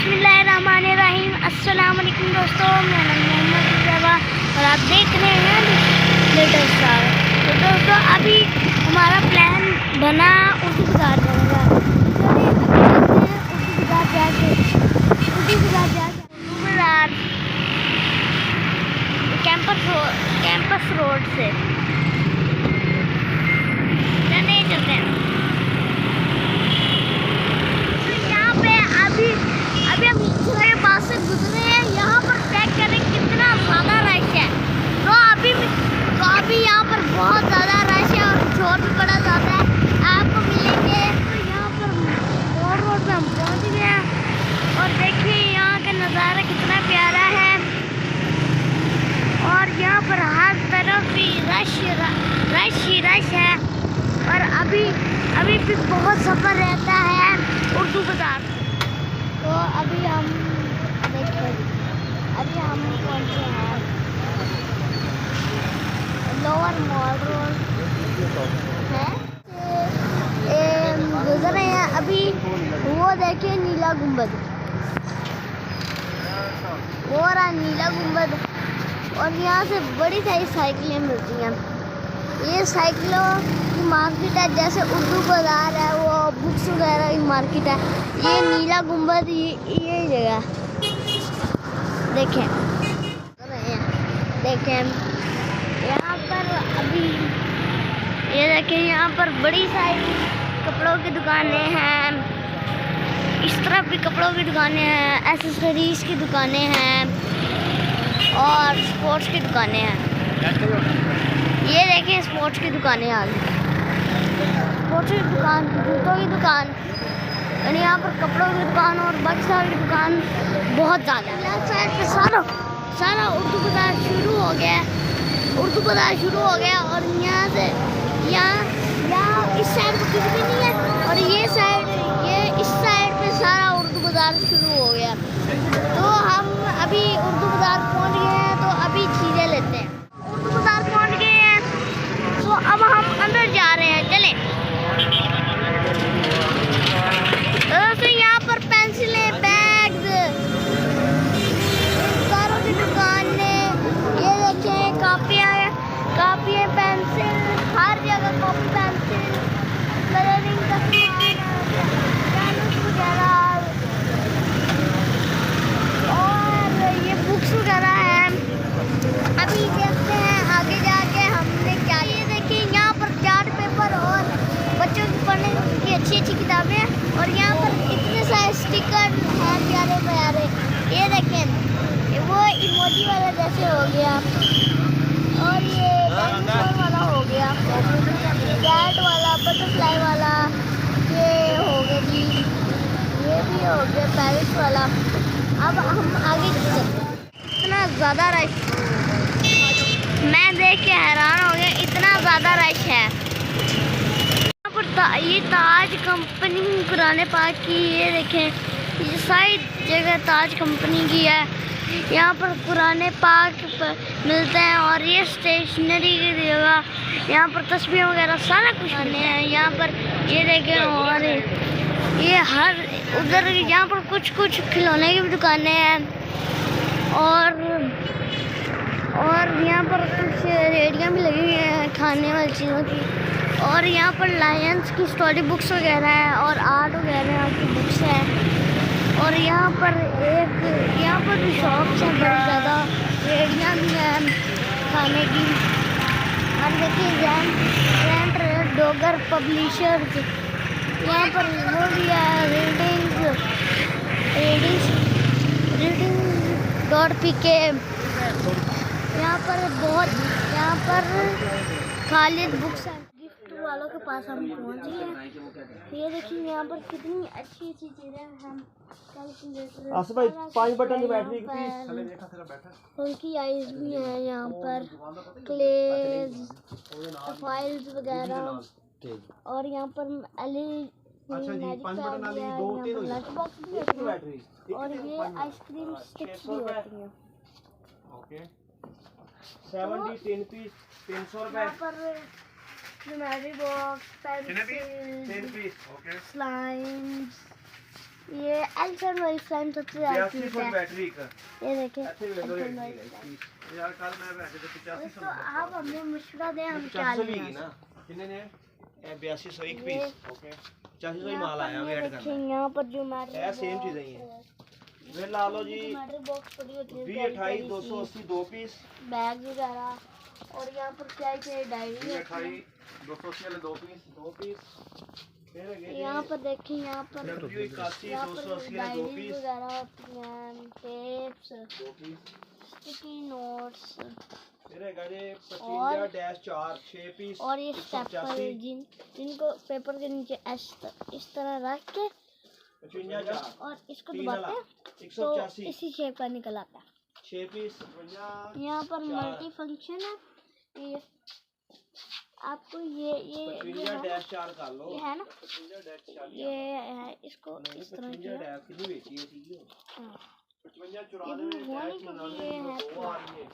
बिस्मिल्लाहिर्रहमानिर्रहीम। अस्सलाम वालेकुम दोस्तों, मेरा नाम मोहम्मद ज़बा और आप देख रहे हैं लिटिल स्टार। तो दोस्तों अभी हमारा प्लान बना उर्दू बाज़ार जाने का। चलिए अभी चलते हैं उर्दू बाज़ार जाके कैंपस रोड से चलते हैं। अभी हम जगह के पास से गुजरे हैं, यहाँ पर चेक करें कितना ज़्यादा रश है। तो अभी यहाँ पर बहुत ज़्यादा रश है और शोर भी बड़ा ज़्यादा है। आपको मिलेंगे तो यहाँ पर मॉल रोड पे हम पहुँच गए हैं और देखिए यहाँ का नज़ारा कितना प्यारा है। और यहाँ पर हर तरफ भी रश ही रश है। और अभी भी बहुत सफ़र रहता है उर्दू बाज़ार। तो अभी हम पहुँचे हैं लोअर मॉल रोड है, गुजर रहे हैं। अभी वो देखिए नीला गुंबद, वो रहा नीला गुंबद। और यहाँ से बड़ी सारी साइकिलें मिलती हैं। ये साइकिलों की मार्केट है, जैसे उर्दू बाज़ार है वो बुक्स वगैरह की मार्केट है। ये नीला गुंबद ये जगह देखें यहाँ पर। अभी ये देखें यहाँ पर बड़ी सारी कपड़ों की दुकानें हैं, इस तरफ भी कपड़ों की दुकानें हैं, एसेसरीज की दुकानें हैं और स्पोर्ट्स की दुकानें हैं। ये देखें स्पोर्ट्स की दुकानें आ गई, स्पोर्ट्स की दुकान, जूतों की दुकान, यानी यहाँ पर कपड़ों की दुकान और बक्सा की दुकान बहुत ज़्यादा है। लेफ्ट साइड पे सारा उर्दू बाज़ार शुरू हो गया और यहाँ से यहाँ इस साइड पे कुछ भी नहीं है और ये इस साइड पे सारा उर्दू बाज़ार शुरू हो गया। तो हम अभी उर्दू बाज़ार पहुँच गए हैं, तो अभी चीज़ें लेते हैं। उर्दू बाज़ार पहुँच गए हैं, तो अब हम अंदर जा रहे हैं, चलें। दोस्तों यहाँ पर पेंसिलें, बैग्स, कारों की दुकानें, ये देखें कापियाँ, पेंसिल, हर जगह कॉपी, पेंसिल, कलरिंग का सामान वगैरह और ये बुक्स वगैरह हैं। अभी देखते हैं आगे जाके हमने क्या। ये देखिए यहाँ पर चार्ट पेपर और बच्चों की पढ़ने की अच्छी किताबें और यहाँ पर इतने सारे स्टिकर हैं प्यारे प्यारे। ये देखें वो इमोजी वाला जैसे हो गया और ये डायनासोर वाला हो गया, कैट वाला, बटरफ्लाई वाला, ये हो गया जी, ये भी हो गया पैरिस वाला। अब हम आगे चलते हैं। इतना ज़्यादा रश, मैं देख के हैरान हो गया, इतना ज़्यादा रश है। यहाँ पर ये ताज कंपनी पुराने पार्क की, ये देखें ये सारी जगह ताज कंपनी की है। यहाँ पर पुराने पार्क मिलते हैं और ये स्टेशनरी की जगह, यहाँ पर तस्वीर वगैरह सारा कुछ मिलते हैं। यहाँ पर ये देखें और ये हर उधर यहाँ पर कुछ खिलौने की भी दुकानें हैं और यहाँ पर कुछ रेडियाँ भी लगी हुई हैं खाने वाली चीज़ों की। और यहाँ पर लायंस की स्टोरी बुक्स वगैरह हैं और आर्ट वगैरह की बुक्स हैं। और यहाँ पर भी शॉप्स हैं बहुत ज़्यादा, रेडियाँ भी हैं खाने की। और देखिए रेंट डॉगर पब्लिशर्स, यहाँ पर वो भी है रीडिंग.pk। यहाँ पर खालिद बुक्स हैं। गिफ्ट वालों के पास हम पहुँच गए हैं। ये देखिए यहाँ पर कितनी अच्छी चीज़ें हम उनकी आइज भी हैं। यहाँ पर क्लेज, फाइल्स वगैरह और यहाँ पर लंच बॉक्स भी होती है और ये आइसक्रीम स्टिक्स भी होती हैं। 70 पीस 300 रुपए। यहाँ पर ज्योमेट्री बॉक्स, पेंसिल, स्लाइम्स, ये एल्सन वाली फ्रेम सबसे ज्यादा 82 cute फुट है। बैटरी का ये देखें ਇੱਥੇ ਵੇਖ ਲਓ एल्सन ਰੇਟ वाली ਕੀ फ्रेम। ਹੈ ਯਾਰ ਕੱਲ ਮੈਂ ਵੈਸੇ ਤੇ 8500 तो आप हमें मशवरा दें हम क्या 8500 ਵੀ लें। ਨਾ ਕਿੰਨੇ ਨੇ ਇਹ 8200 ਇੱਕ ਪੀਸ ਓਕੇ 8500 ਹੀ ਮਾਲ ਆਇਆ ਵੇ ਐਡ देखिए करना यहाँ पर जो मैटर ਇਹ ਸੇਮ ਚੀਜ਼ਾਂ ਹੀ ਹੈ ਵੇ ਲਾ ਲਓ ਜੀ मैटर बॉक्स पड़ी होती है 20 28 280 दो पीस बैग वगैरह और यहाँ पर क्या है डायरी 20 28 280 वाले दो पीस फिर है यहाँ पर देखें यहाँ पर 81 यहाँ पर 280 वाले दो डायरी पीस वगैरह होती हैं टेप्स दो पीस स्टिकी नोट्स फिर है जी 55-4 6 पीस और ये स्टेपल जिनको पेपर के नीचे इस तरह रख के 55 और इसको तीन दबाते वाला, हैं तो 185 इसी शेप का निकल आता है। 6 पीस 55 यहाँ पर मल्टी फंक्शन है ये आपको ये है ना, 55-4 कर लो ये है ना 55-4 ये है इसको इस तरह किया 55 कितनी बेची है चीज हाँ। 55 ये भी हुआ नहीं 94 क्योंकि ये है दो आ रही है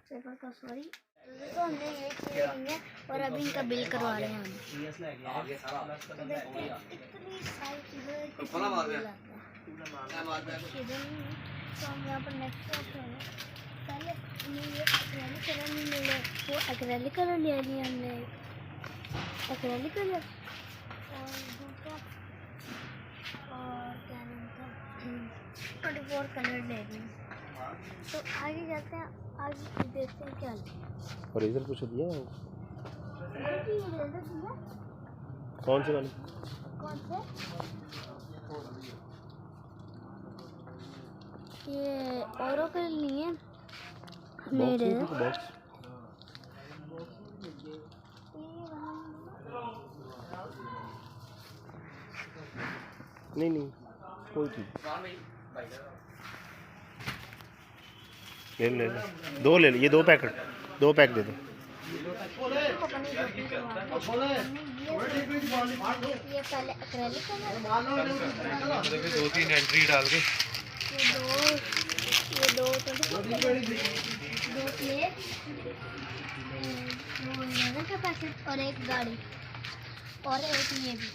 पेपर का सॉरी तो हमने ये चीज़ें ली हैं और अभी इनका बिल करवा रहे हैं हम सीएस ले गया आगे सारा प्लस तो कर देखते हैं इतनी सारी चीज़ें तो हम यहाँ पर नेक्स्ट पहले हमें ये एक्रेलिक कलर नहीं मिले वो एक्रेलिक कलर ले लिया हमने एक्रेलिक कलर और दूसरा और क्या नाम था 24 कलर ले लिए तो आगे जाते हैं आगे देखते हैं क्या लें और इधर कुछ दिया है? ये इरेज़र दिया कौन से वाले? कौन से ये औरों के लिए बॉक्स में कुछ बॉक्स नहीं कोई चीज ले दो ले ये दो पैक दे दो ये पहले एक्रेलिक कलर 2-3 एंट्री डाल के ये दो प्लेट दो इरेज़र का पैकेट और एक गाड़ी और एक ये भी